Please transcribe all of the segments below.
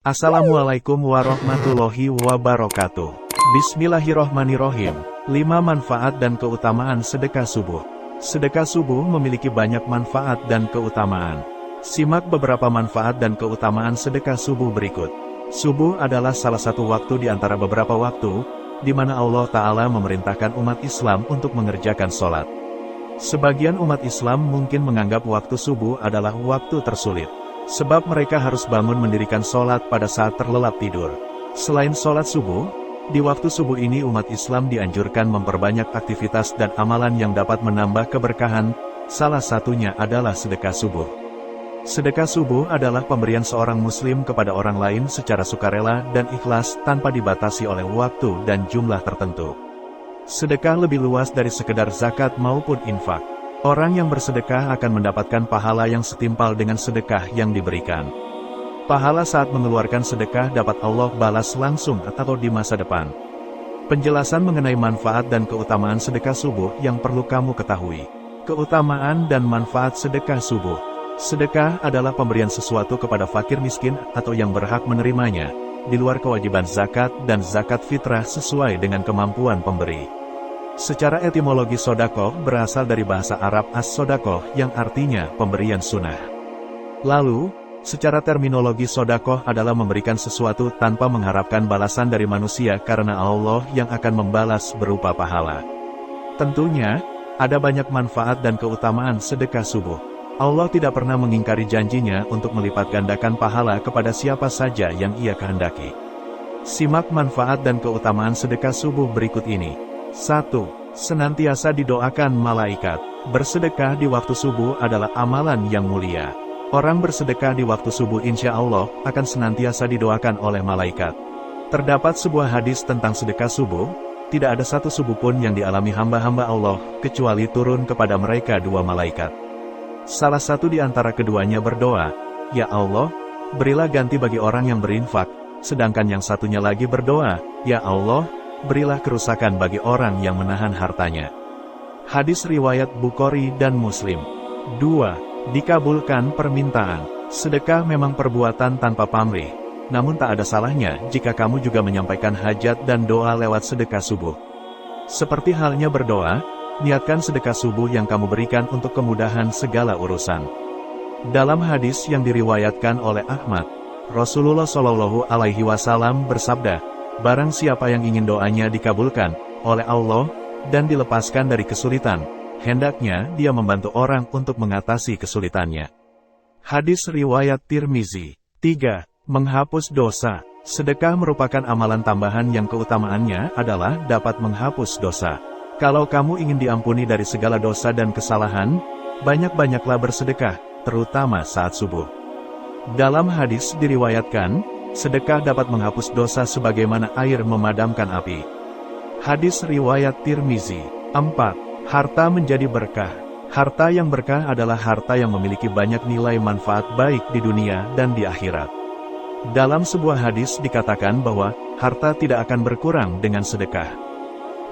Assalamualaikum warahmatullahi wabarakatuh. Bismillahirrohmanirrohim. 5 manfaat dan keutamaan sedekah subuh. Sedekah subuh memiliki banyak manfaat dan keutamaan. Simak beberapa manfaat dan keutamaan sedekah subuh berikut. Subuh adalah salah satu waktu di antara beberapa waktu, di mana Allah Ta'ala memerintahkan umat Islam untuk mengerjakan sholat. Sebagian umat Islam mungkin menganggap waktu subuh adalah waktu tersulit, sebab mereka harus bangun mendirikan sholat pada saat terlelap tidur. Selain sholat subuh, di waktu subuh ini umat Islam dianjurkan memperbanyak aktivitas dan amalan yang dapat menambah keberkahan, salah satunya adalah sedekah subuh. Sedekah subuh adalah pemberian seorang muslim kepada orang lain secara sukarela dan ikhlas tanpa dibatasi oleh waktu dan jumlah tertentu. Sedekah lebih luas dari sekedar zakat maupun infak. Orang yang bersedekah akan mendapatkan pahala yang setimpal dengan sedekah yang diberikan. Pahala saat mengeluarkan sedekah dapat Allah balas langsung atau di masa depan. Penjelasan mengenai manfaat dan keutamaan sedekah subuh yang perlu kamu ketahui. Keutamaan dan manfaat sedekah subuh. Sedekah adalah pemberian sesuatu kepada fakir miskin atau yang berhak menerimanya, di luar kewajiban zakat dan zakat fitrah sesuai dengan kemampuan pemberi. Secara etimologi sodakoh berasal dari bahasa Arab as-sodakoh yang artinya pemberian sunnah. Lalu, secara terminologi sodakoh adalah memberikan sesuatu tanpa mengharapkan balasan dari manusia karena Allah yang akan membalas berupa pahala. Tentunya, ada banyak manfaat dan keutamaan sedekah subuh. Allah tidak pernah mengingkari janjinya untuk melipat gandakan pahala kepada siapa saja yang Ia kehendaki. Simak manfaat dan keutamaan sedekah subuh berikut ini. 1. Senantiasa didoakan malaikat. Bersedekah di waktu subuh adalah amalan yang mulia. Orang bersedekah di waktu subuh insya Allah akan senantiasa didoakan oleh malaikat. Terdapat sebuah hadis tentang sedekah subuh, tidak ada satu subuh pun yang dialami hamba-hamba Allah, kecuali turun kepada mereka 2 malaikat. Salah satu di antara keduanya berdoa, "Ya Allah, berilah ganti bagi orang yang berinfak," sedangkan yang satunya lagi berdoa, "Ya Allah, berilah kerusakan bagi orang yang menahan hartanya." Hadis riwayat Bukhari dan Muslim. 2. Dikabulkan permintaan. Sedekah memang perbuatan tanpa pamrih, namun tak ada salahnya jika kamu juga menyampaikan hajat dan doa lewat sedekah subuh. Seperti halnya berdoa, niatkan sedekah subuh yang kamu berikan untuk kemudahan segala urusan. Dalam hadis yang diriwayatkan oleh Ahmad, Rasulullah Shallallahu Alaihi Wasallam bersabda, "Barang siapa yang ingin doanya dikabulkan oleh Allah dan dilepaskan dari kesulitan, hendaknya dia membantu orang untuk mengatasi kesulitannya." Hadis riwayat Tirmizi. 3. Menghapus dosa. Sedekah merupakan amalan tambahan yang keutamaannya adalah dapat menghapus dosa. Kalau kamu ingin diampuni dari segala dosa dan kesalahan, banyak-banyaklah bersedekah, terutama saat subuh. Dalam hadis diriwayatkan, sedekah dapat menghapus dosa sebagaimana air memadamkan api. Hadis riwayat Tirmizi. 4. Harta menjadi berkah. Harta yang berkah adalah harta yang memiliki banyak nilai manfaat baik di dunia dan di akhirat. Dalam sebuah hadis dikatakan bahwa harta tidak akan berkurang dengan sedekah.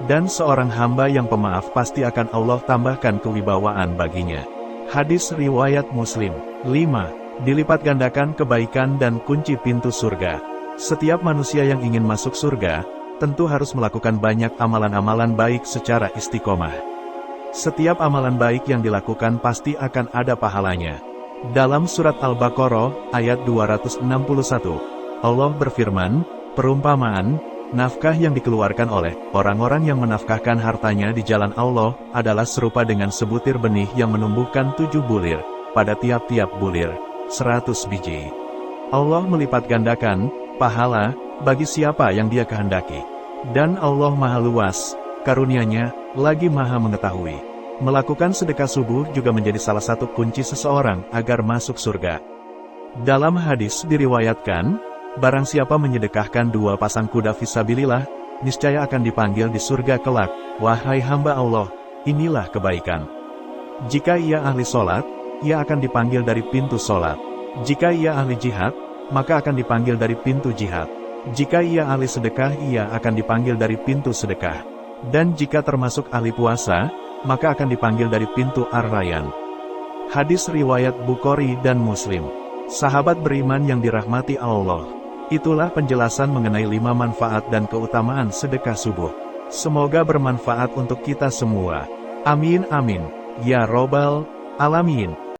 Dan seorang hamba yang pemaaf pasti akan Allah tambahkan kewibawaan baginya. Hadis riwayat Muslim. 5. Dilipat gandakan kebaikan dan kunci pintu surga. Setiap manusia yang ingin masuk surga, tentu harus melakukan banyak amalan-amalan baik secara istiqomah. Setiap amalan baik yang dilakukan pasti akan ada pahalanya. Dalam surat Al-Baqarah, ayat 261, Allah berfirman, "Perumpamaan, nafkah yang dikeluarkan oleh orang-orang yang menafkahkan hartanya di jalan Allah adalah serupa dengan sebutir benih yang menumbuhkan 7 bulir, pada tiap-tiap bulir 100 biji. Allah melipat gandakan pahala bagi siapa yang Dia kehendaki. Dan Allah Maha Luas karunia-Nya, lagi Maha Mengetahui." Melakukan sedekah subuh juga menjadi salah satu kunci seseorang agar masuk surga. Dalam hadis diriwayatkan, barang siapa menyedekahkan 2 pasang kuda fisabilillah, niscaya akan dipanggil di surga kelak, "Wahai hamba Allah, inilah kebaikan." Jika ia ahli sholat, ia akan dipanggil dari pintu sholat. Jika ia ahli jihad, maka akan dipanggil dari pintu jihad. Jika ia ahli sedekah, ia akan dipanggil dari pintu sedekah. Dan jika termasuk ahli puasa, maka akan dipanggil dari pintu Ar-Rayyan. Hadis riwayat Bukhari dan Muslim. Sahabat beriman yang dirahmati Allah, Itulah penjelasan mengenai 5 manfaat dan keutamaan sedekah subuh. Semoga bermanfaat untuk kita semua. Amin amin. Ya Robbal Alamin.